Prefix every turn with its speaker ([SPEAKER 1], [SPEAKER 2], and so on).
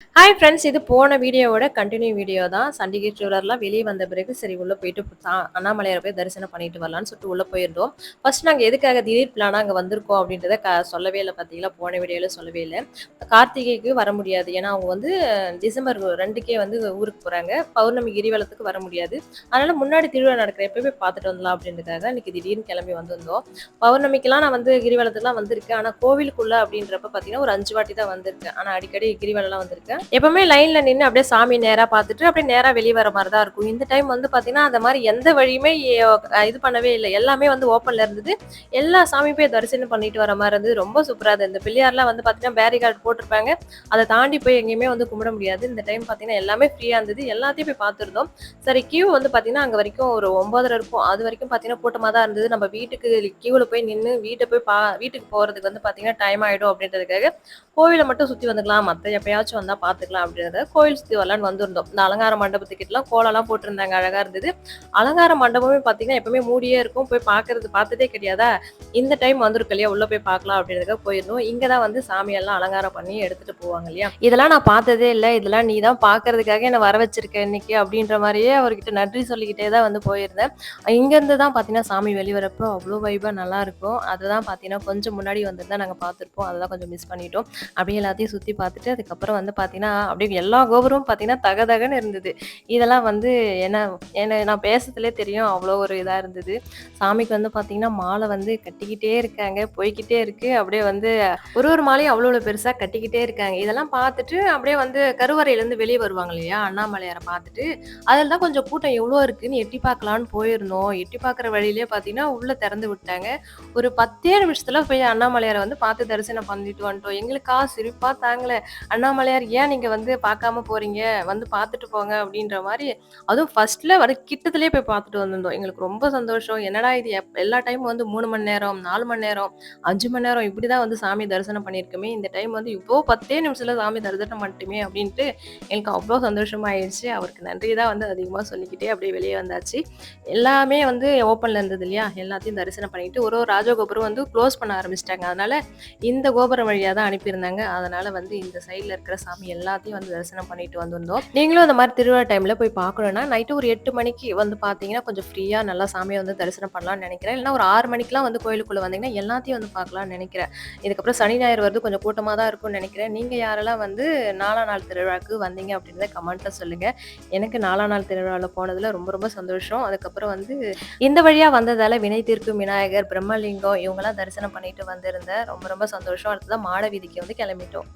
[SPEAKER 1] Hi friends, இது போன வீடியோவோட கண்டினியூ வீடியோ தான். சண்டிகை ட்ரிவலர்லாம் வெளிய வந்த பிறகு சரி உள்ள போயிட்டு அண்ணாமலையார போய் தரிசனம் பண்ணிட்டு வரலான்னு சொல்லிட்டு உள்ள போயிருந்தோம். ஃபர்ஸ்ட் நாங்க எதுக்காக திடீர் பிளானா அங்க வந்திருக்கோம் அப்படின்றத சொல்லவே இல்ல பார்த்தீங்களா? போன வீடியோல சொல்லவே இல்ல. கார்த்திகைக்கு வர முடியாது. ஏன்னா அவங்க வந்து டிசம்பர் 2க்கே வந்து ஊருக்கு போறாங்க. பௌர்ணமி கிரிவலத்துக்கு வர முடியாது. அதனால முன்னாடி திருவிழா நடக்கிற எப்பவே பார்த்துட்டு வந்துடலாம் அப்படின்றதுக்காக இன்னைக்கு திடீர்னு கிளம்பி வந்திருந்தோம். பௌர்ணமிக்கெல்லாம் நான் வந்து கிரிவலத்துக்குலாம் வந்திருக்கேன். ஆனா கோவிலுக்குள்ள அப்படின்றப்ப பார்த்தீங்கன்னா ஒரு 5 வாட்டி தான் வந்திருக்கேன். ஆனா அடிக்கடி கிரிவலம்லாம் வந்திருக்கேன். எப்பவுமே லைன்ல நின்னு அப்படியே சாமி நேரா பார்த்துட்டு அப்படியே நேரா வெளிய வர மாரி தான் இருக்கும். இந்த டைம் வந்து பார்த்தீங்கன்னா, அந்த மாரி எந்த வழியுமே இது பண்ணவே இல்ல. எல்லாமே வந்து ஓப்பன்ல இருந்தது. எல்லா சாமியும் போய் தரிசனம் பண்ணிட்டு வர மாரி இருந்தது. ரொம்ப சூப்பரா இருந்தது. இந்த பிள்ளையார்லாம் வந்து பார்த்தீங்கன்னா, பேரிகார்ட் போட்டிருப்பாங்க. அத தாண்டி போய் எங்கேயுமே வந்து கும்பிட முடியாது. இந்த டைம் பார்த்தீங்கன்னா, எல்லாமே ஃப்ரீயா இருந்தது. எல்லாத்தையும் போய் பார்த்துருந்தோம். சரி கியூ வந்து பார்த்தீங்கன்னா, அங்க வரைக்கும் ஒரு 9:30 இருக்கும். அது வரைக்கும் பார்த்தீங்கன்னா, கூட்டமா தான் இருந்தது. நம்ம வீட்டுக்கு கியூல போய் நின்னு வீட்டுக்கு போறதுக்கு வந்து பார்த்தீங்கன்னா, டைம் ஆயிடும் அப்படின்றதுக்காக கோவில மட்டும் சுத்தி வந்துக்கலாம். மத்த எப்பயாச்சும் வந்தா பார்த்துக்கலாம் அப்படின்றத கோவில் சுத்தி வரலான்னு வந்திருந்தோம். இந்த அலங்கார மண்டபத்துக்கிட்டலாம் கோலம்லாம் போட்டிருந்தாங்க. அழகா இருந்தது. அலங்கார மண்டபமே பார்த்தீங்கன்னா, எப்பவுமே மூடியே இருக்கும். போய் பார்த்ததே கிடையாதா? இந்த டைம் வந்திருக்கோம் இல்லையா? உள்ள போய் பார்க்கலாம் அப்படின்றதுக்காக போயிருந்தோம். இங்க தான் வந்து சாமியெல்லாம் அலங்காரம் பண்ணி எடுத்துட்டு போவாங்க இல்லையா? இதெல்லாம் நான் பார்த்ததே இல்ல. இதெல்லாம் நீ தான் பார்க்கறதுக்காக என்ன வர வச்சிருக்க இன்னைக்கு அப்படின்ற மாரியே அவர்கிட்ட நன்றி சொல்லிக்கிட்டே தான் வந்து போயிருந்தேன். இங்கேருந்து தான் பார்த்தீங்கன்னா, சாமி வெளிவரப்போ அவ்ளோ வைபா நல்லாருக்கும். அதுதான் பார்த்தீங்கன்னா, கொஞ்சம் முன்னாடி வந்திருந்தா நாங்க பார்த்துருப்போம். அதெல்லாம் கொஞ்சம் மிஸ் பண்ணிட்டோம். அப்படியே எல்லாத்தையும் சுத்தி பார்த்துட்டு, அதுக்கப்புறம் வந்து பார்த்தீங்கன்னா, அப்படியே எல்லா கோபுரமும் பார்த்தீங்கன்னா, தகதகன்னு இருந்தது. இதெல்லாம் வந்து என்ன என்ன நான் பேசுறதுலயே தெரியும். அவ்வளோ ஒரு இதா இருந்தது. சாமிக்கு வந்து பார்த்தீங்கன்னா, மாலை வந்து கட்டிக்கிட்டே இருக்காங்க. போய்க்கிட்டே இருக்கு. அப்படியே வந்து ஒரு மாலையும் அவ்வளோ பெருசா கட்டிக்கிட்டே இருக்காங்க. இதெல்லாம் பார்த்துட்டு, அப்படியே வந்து கருவறையிலேருந்து வெளிய வருவாங்க இல்லையா? அண்ணாமலையார பார்த்துட்டு, அதில தான் கொஞ்சம் கூட்டம் எவ்வளோ இருக்குன்னு எட்டி பார்க்கலான்னு போயிருந்தோம். எட்டி பார்க்குற வழியிலேயே பார்த்தீங்கன்னா, உள்ள திறந்து விட்டாங்க. ஒரு 10 நிமிஷத்துல போய் அண்ணாமலையார வந்து பார்த்து தரிசனம் பண்ணிட்டு வந்துட்டோம். எங்களுக்கா சிரிப்பா தாங்கல. "அண்ணாமலையார் ஏன் நீங்க வந்து பார்க்காம போறீங்க? வந்து பார்த்துட்டு போங்க." அப்படின்ற மாரி அதுவும் ஃபர்ஸ்ட்ல கிட்டத்திலேயே போய் பார்த்துட்டு வந்திருந்தோம். எங்களுக்கு ரொம்ப சந்தோஷம். என்னடா இது எல்லா டைமும் வந்து 3 மணி நேரம், 4 மணி நேரம், 5 மணி நேரம் இப்படிதான் வந்து சாமி தரிசனம் பண்ணியிருக்கோமே. இந்த டைம் வந்து இவ்ளோ 10 நிமிஷத்துல சாமி தரிசனம் பண்ணிட்டோமே அப்படின்ட்டு எங்களுக்கு அவ்ளோ சந்தோஷமாயிருச்சு. அவருக்கு நன்றி தான் வந்து அதிகமா சொல்லிக்கிட்டே அப்படியே வெளிய வந்தாச்சு. எல்லாமே வந்து ஓப்பன்ல இருந்தது இல்லையா? எல்லாத்தையும் தரிசனம் பண்ணிட்டு ஒரு ஒரு ராஜகோபுரம் வந்து க்ளோஸ் பண்ண ஆரம்பிச்சுட்டாங்க. அதனால இந்த கோபுரம் வழியா தான் அனுப்பியிருந்தாங்க. அதனால வந்து இந்த சைட்ல இருக்கிற சாமி எல்லாத்தையும் வந்து தரிசனம் பண்ணிட்டு வந்திருந்தோம். நீங்களும் அந்த மாரி திருவிழா டைம்ல போய் பார்க்கணும்னா, நைட்டு ஒரு 8 மணிக்கு வந்து பார்த்தீங்கன்னா, கொஞ்சம் ஃப்ரீயா நல்லா சாமிய வந்து தரிசனம் பண்ணலாம்னு நெனைக்கிறேன். இல்லன்னா ஒரு 6 மணிக்கெல்லாம் வந்து கோயிலுக்குள்ள வந்தீங்கன்னா, எல்லாத்தையும் வந்து பார்க்கலாம்னு நெனைக்கிறேன். இதுக்கப்புறம் சனி, ஞாயிறு வருது கொஞ்சம் கூட்டமா தான் இருக்கும்னு நெனைக்கிறேன். நீங்க யாரெல்லாம் வந்து 4ஆம் நாள் திருவிழாவுக்கு வந்தீங்க அப்படின்றத கமெண்ட்ல சொல்லுங்க. எனக்கு 4ஆம் நாள் திருவிழால போனதுல ரொம்ப ரொம்ப சந்தோஷம். அதுக்கப்புறம் வந்து இந்த வழியா வந்ததால வினை தீர்க்கும் விநாயகர், பிரம்மலிங்கம் இவங்கலாம் தரிசனம் பண்ணிட்டு வந்திருந்தேன். ரொம்ப ரொம்ப சந்தோஷம். அடுத்ததான் மாட வீதிக்கு வந்து கிளம்பிட்டோம்.